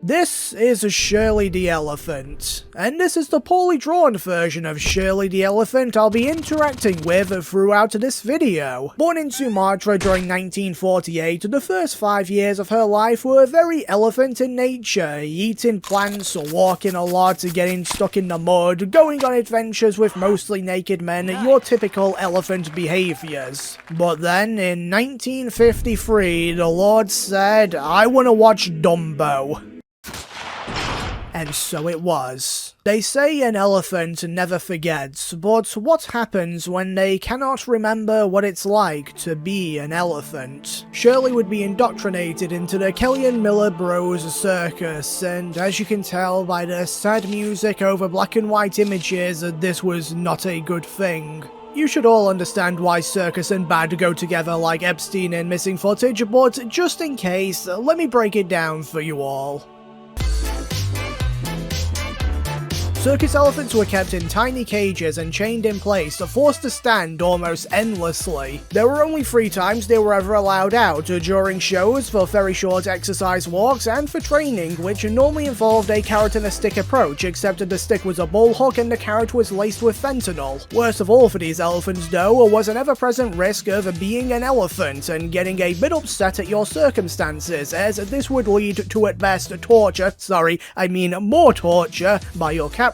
This is Shirley the elephant, and this is the poorly drawn version of Shirley the elephant I'll be interacting with throughout this video. Born in Sumatra during 1948, the first 5 years of her life were very elephant in nature, eating plants, walking a lot, getting stuck in the mud, going on adventures with mostly naked men, your typical elephant behaviors. But then, in 1953, the Lord said, "I wanna watch Dumbo." And so it was. They say an elephant never forgets, but what happens when they cannot remember what it's like to be an elephant? Shirley would be indoctrinated into the Kelly and Miller Bros Circus, and as you can tell by the sad music over black and white images, this was not a good thing. You should all understand why circus and bad go together like Epstein and missing footage, but just in case, let me break it down for you all. Circus elephants were kept in tiny cages and chained in place, forced to stand almost endlessly. There were only 3 times they were ever allowed out: during shows, for very short exercise walks, and for training, which normally involved a carrot and a stick approach, except the stick was a bull hook and the carrot was laced with fentanyl. Worst of all for these elephants though was an ever-present risk of being an elephant and getting a bit upset at your circumstances, as this would lead to at best torture, more torture, by your captors,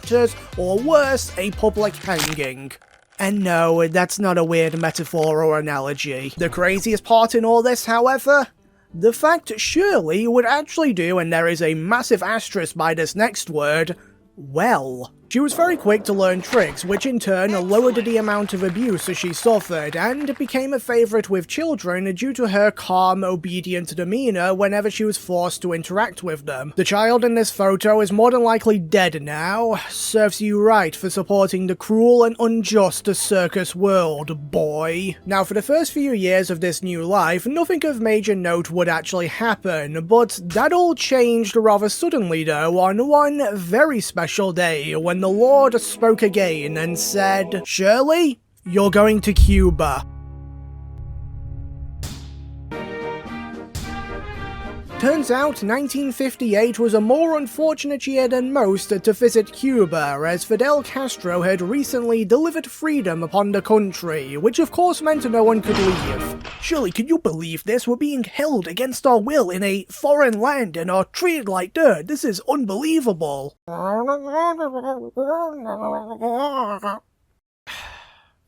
or worse, a public hanging. And no, that's not a weird metaphor or analogy. The craziest part in all this, however? The fact Shirley would actually do, and there is a massive asterisk by this next word, well. She was very quick to learn tricks, which in turn lowered the amount of abuse she suffered, and became a favourite with children due to her calm, obedient demeanour whenever she was forced to interact with them. The child in this photo is more than likely dead now. Serves you right for supporting the cruel and unjust circus world, boy. Now, for the first few years of this new life, nothing of major note would actually happen, but that all changed rather suddenly though on one very special day when the Lord spoke again and said, "Shirley, you're going to Cuba." Turns out 1958 was a more unfortunate year than most to visit Cuba, as Fidel Castro had recently delivered freedom upon the country, which of course meant no one could leave. Surely, can you believe this? We're being held against our will in a foreign land and are treated like dirt. This is unbelievable.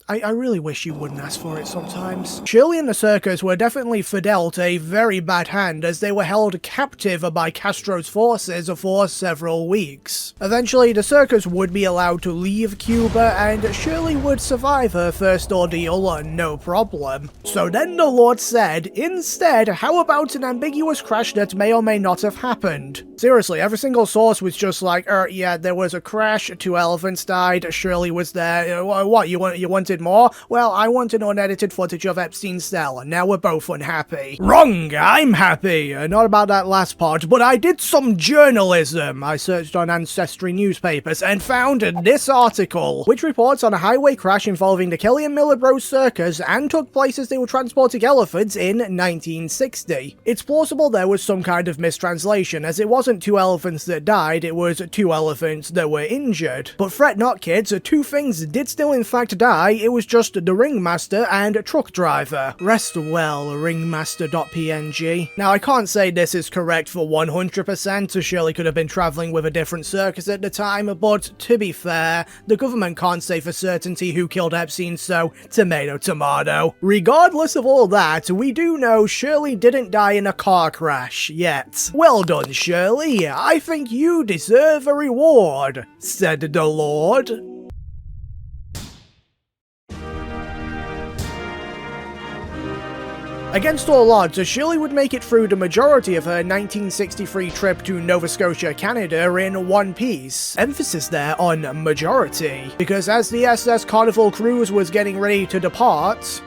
I really wish you wouldn't ask for it sometimes. Shirley and the circus were definitely dealt a very bad hand, as they were held captive by Castro's forces for several weeks. Eventually, the circus would be allowed to leave Cuba, and Shirley would survive her first ordeal no problem. So then the Lord said, instead, how about an ambiguous crash that may or may not have happened? Seriously, every single source was just like, yeah, there was a crash, 2 elephants died, Shirley was there, what, you wanted more? Well, I wanted unedited footage of Epstein's cell, and now we're both unhappy. Wrong! I'm happy! Not about that last part, but I did some journalism. I searched on Ancestry newspapers and found this article, which reports on a highway crash involving the Kelly and Miller Bros Circus and took place as they were transporting elephants in 1960. It's plausible there was some kind of mistranslation, as it wasn't 2 elephants that died, it was 2 elephants that were injured. But fret not, kids, 2 things did still in fact die. It was just the ringmaster and truck driver. Rest well, ringmaster.png. Now, I can't say this is correct for 100%, Shirley could have been travelling with a different circus at the time, but to be fair, the government can't say for certainty who killed Epstein, so tomato tomato. Regardless of all that, we do know Shirley didn't die in a car crash yet. Well done, Shirley. I think you deserve a reward, said the Lord. Against all odds, Shirley would make it through the majority of her 1963 trip to Nova Scotia, Canada in one piece. Emphasis there on majority, because as the SS Carnival cruise was getting ready to depart,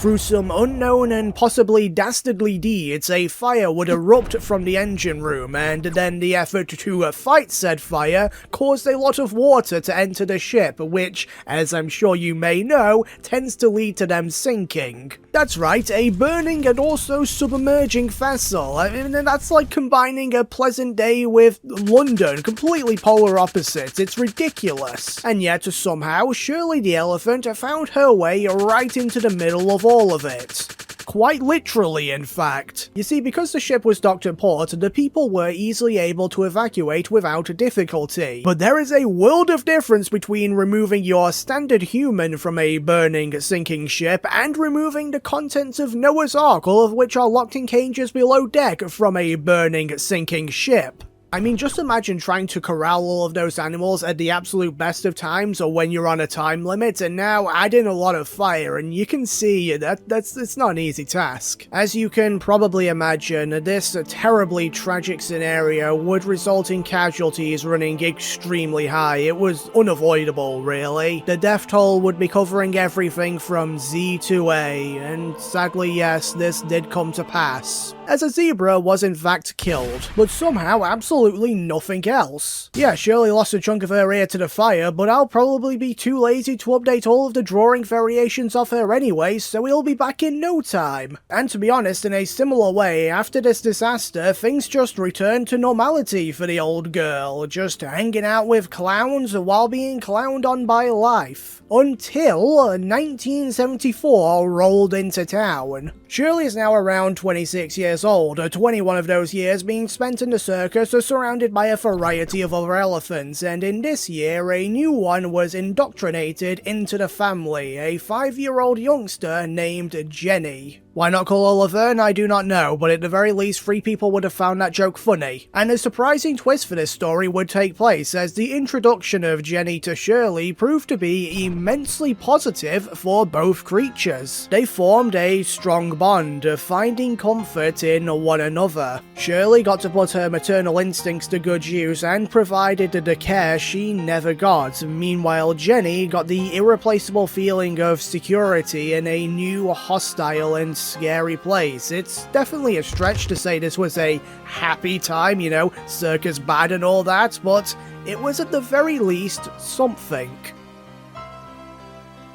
Through some unknown and possibly dastardly deeds, a fire would erupt from the engine room, and then the effort to fight said fire caused a lot of water to enter the ship, which, as I'm sure you may know, tends to lead to them sinking. That's right, a burning and also submerging vessel. I mean, that's like combining a pleasant day with London, completely polar opposites. It's ridiculous. And yet, somehow, Shirley the elephant found her way right into the middle of all of it. Quite literally, in fact. You see, because the ship was docked at port, the people were easily able to evacuate without difficulty. But there is a world of difference between removing your standard human from a burning, sinking ship and removing the contents of Noah's Ark, all of which are locked in cages below deck, from a burning, sinking ship. I mean, just imagine trying to corral all of those animals at the absolute best of times or when you're on a time limit, and now add in a lot of fire, and you can see it's not an easy task. As you can probably imagine, this terribly tragic scenario would result in casualties running extremely high. It was unavoidable, really. The death toll would be covering everything from Z to A, and sadly, yes, this did come to pass, as a zebra was in fact killed, but somehow absolutely nothing else. Yeah, Shirley lost a chunk of her ear to the fire, but I'll probably be too lazy to update all of the drawing variations of her anyway, so we'll be back in no time. And to be honest, in a similar way, after this disaster, things just returned to normality for the old girl, just hanging out with clowns while being clowned on by life. Until 1974 rolled into town. Shirley is now around 26 years old, 21 of those years being spent in the circus surrounded by a variety of other elephants, and in this year a new one was indoctrinated into the family, a 5-year-old youngster named Jenny. Why not call her Laverne, I do not know, but at the very least 3 people would have found that joke funny. And a surprising twist for this story would take place, as the introduction of Jenny to Shirley proved to be immensely positive for both creatures. They formed a strong bond, finding comfort in one another. Shirley got to put her maternal instincts to good use and provided the care she never got. Meanwhile, Jenny got the irreplaceable feeling of security in a new, hostile and scary place. It's definitely a stretch to say this was a happy time, you know, circus bad and all that, but it was at the very least something.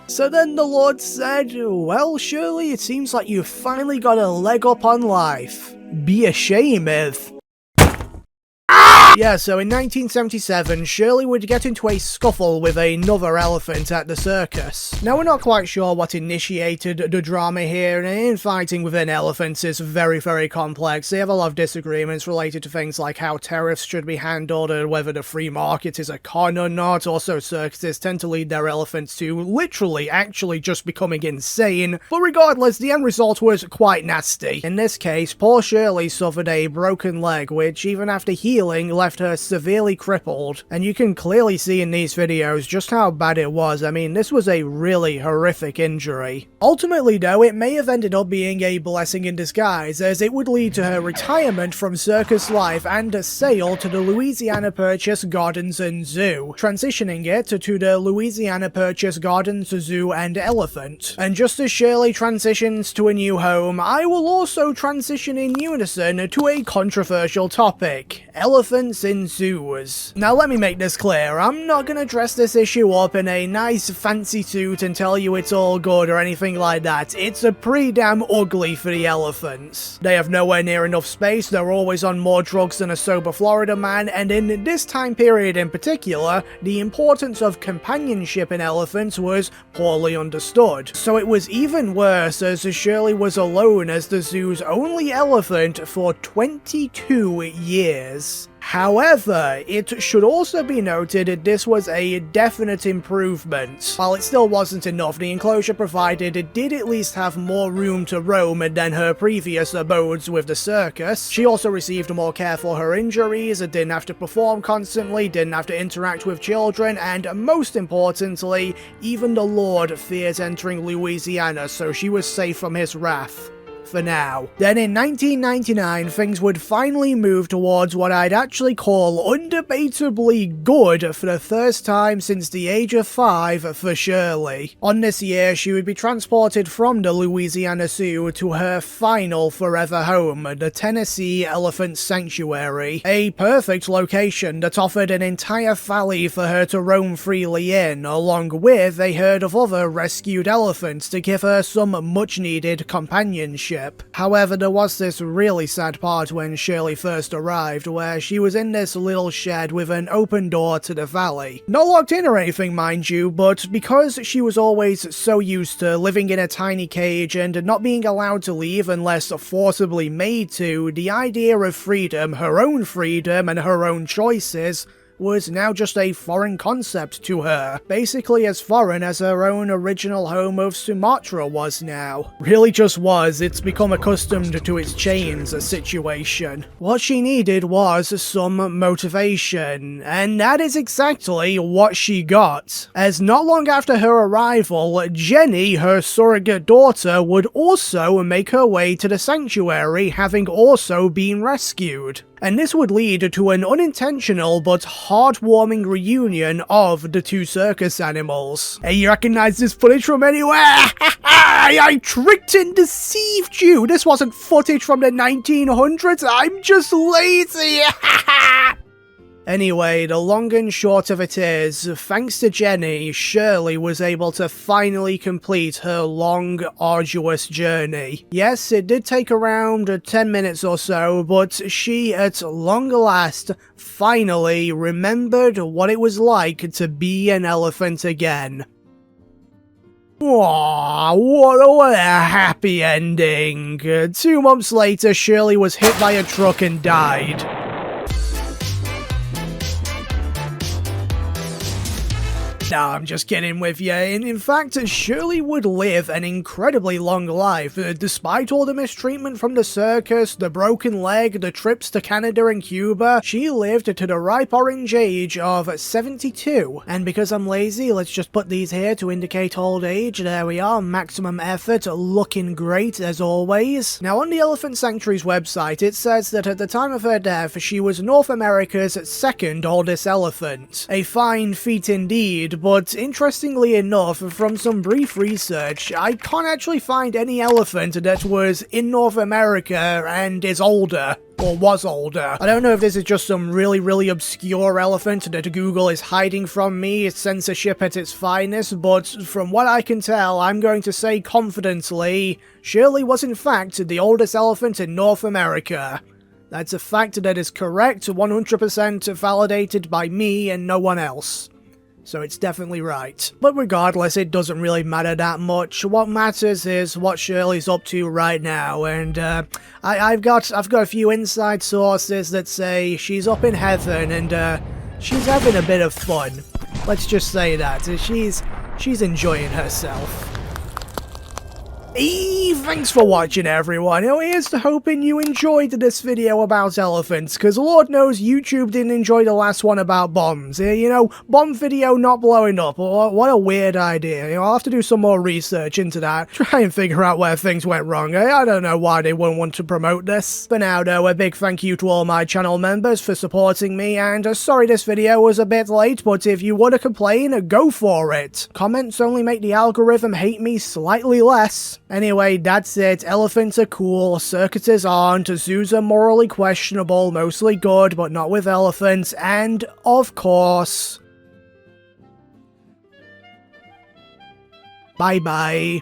So then the Lord said, "Well, Shirley, it seems like you've finally got a leg up on life. Be ashamed." Yeah, so in 1977, Shirley would get into a scuffle with another elephant at the circus. Now, we're not quite sure what initiated the drama here, and infighting within elephants is very, very complex. They have a lot of disagreements related to things like how tariffs should be handled, and whether the free market is a con or not. Also, circuses tend to lead their elephants to literally actually just becoming insane. But regardless, the end result was quite nasty. In this case, poor Shirley suffered a broken leg, which even after healing, left her severely crippled, and you can clearly see in these videos just how bad it was. I mean, this was a really horrific injury. Ultimately though, it may have ended up being a blessing in disguise, as it would lead to her retirement from circus life and a sale to the Louisiana Purchase Gardens and Zoo, transitioning it to the Louisiana Purchase Gardens, Zoo and Elephant. And just as Shirley transitions to a new home, I will also transition in unison to a controversial topic: elephants in zoos. Now let me make this clear, I'm not gonna dress this issue up in a nice fancy suit and tell you it's all good or anything like that. It's a pretty damn ugly for the elephants. They have nowhere near enough space, they're always on more drugs than a sober Florida man, and in this time period in particular, the importance of companionship in elephants was poorly understood. So it was even worse, as Shirley was alone as the zoo's only elephant for 22 years. However, it should also be noted this was a definite improvement. While it still wasn't enough, the enclosure provided did at least have more room to roam than her previous abodes with the circus. She also received more care for her injuries, didn't have to perform constantly, didn't have to interact with children, and most importantly, even the Lord feared entering Louisiana, so she was safe from his wrath. for now. Then in 1999, things would finally move towards what I'd actually call undebatably good for the first time since the age of 5 for Shirley. On this year, she would be transported from the Louisiana Zoo to her final forever home, the Tennessee Elephant Sanctuary, a perfect location that offered an entire valley for her to roam freely in, along with a herd of other rescued elephants to give her some much-needed companionship. However, there was this really sad part when Shirley first arrived, where she was in this little shed with an open door to the valley. Not locked in or anything, mind you, but because she was always so used to living in a tiny cage and not being allowed to leave unless forcibly made to, the idea of freedom, her own freedom and her own choices, was now just a foreign concept to her. Basically as foreign as her own original home of Sumatra was now. Really just was, it's become accustomed to its chains situation. What she needed was some motivation, and that is exactly what she got. As not long after her arrival, Jenny, her surrogate daughter, would also make her way to the sanctuary, having also been rescued. And this would lead to an unintentional but heartwarming reunion of the two circus animals. Hey, you recognize this footage from anywhere? I tricked and deceived you! This wasn't footage from the 1900s, I'm just lazy! Anyway, the long and short of it is, thanks to Jenny, Shirley was able to finally complete her long, arduous journey. Yes, it did take around 10 minutes or so, but she, at long last, finally remembered what it was like to be an elephant again. Aww, what a happy ending. 2 months later, Shirley was hit by a truck and died. Nah, I'm just kidding with you. In fact, Shirley would live an incredibly long life, despite all the mistreatment from the circus, the broken leg, the trips to Canada and Cuba. She lived to the ripe orange age of 72. And because I'm lazy, let's just put these here to indicate old age. There we are, maximum effort, looking great as always. Now on the Elephant Sanctuary's website, it says that at the time of her death, she was North America's second oldest elephant. A fine feat indeed, but interestingly enough, from some brief research, I can't actually find any elephant that was in North America and is older. Or was older. I don't know if this is just some really obscure elephant that Google is hiding from me, censorship at its finest, but from what I can tell, I'm going to say confidently, Shirley was in fact the oldest elephant in North America. That's a fact that is correct, 100% validated by me and no one else. So it's definitely right. But regardless, it doesn't really matter that much. What matters is what Shirley's up to right now, and I've got a few inside sources that say she's up in heaven and she's having a bit of fun. Let's just say that. She's enjoying herself. Hey, thanks for watching everyone. Here's to hoping you enjoyed this video about elephants, because Lord knows YouTube didn't enjoy the last one about bombs. You know, bomb video not blowing up. What a weird idea. I'll have to do some more research into that. Try and figure out where things went wrong. I don't know why they wouldn't want to promote this. For now though, a big thank you to all my channel members for supporting me, and sorry this video was a bit late, but if you want to complain, go for it. Comments only make the algorithm hate me slightly less. Anyway, that's it. Elephants are cool, circuses aren't, zoos are morally questionable, mostly good, but not with elephants, and, of course... Bye-bye.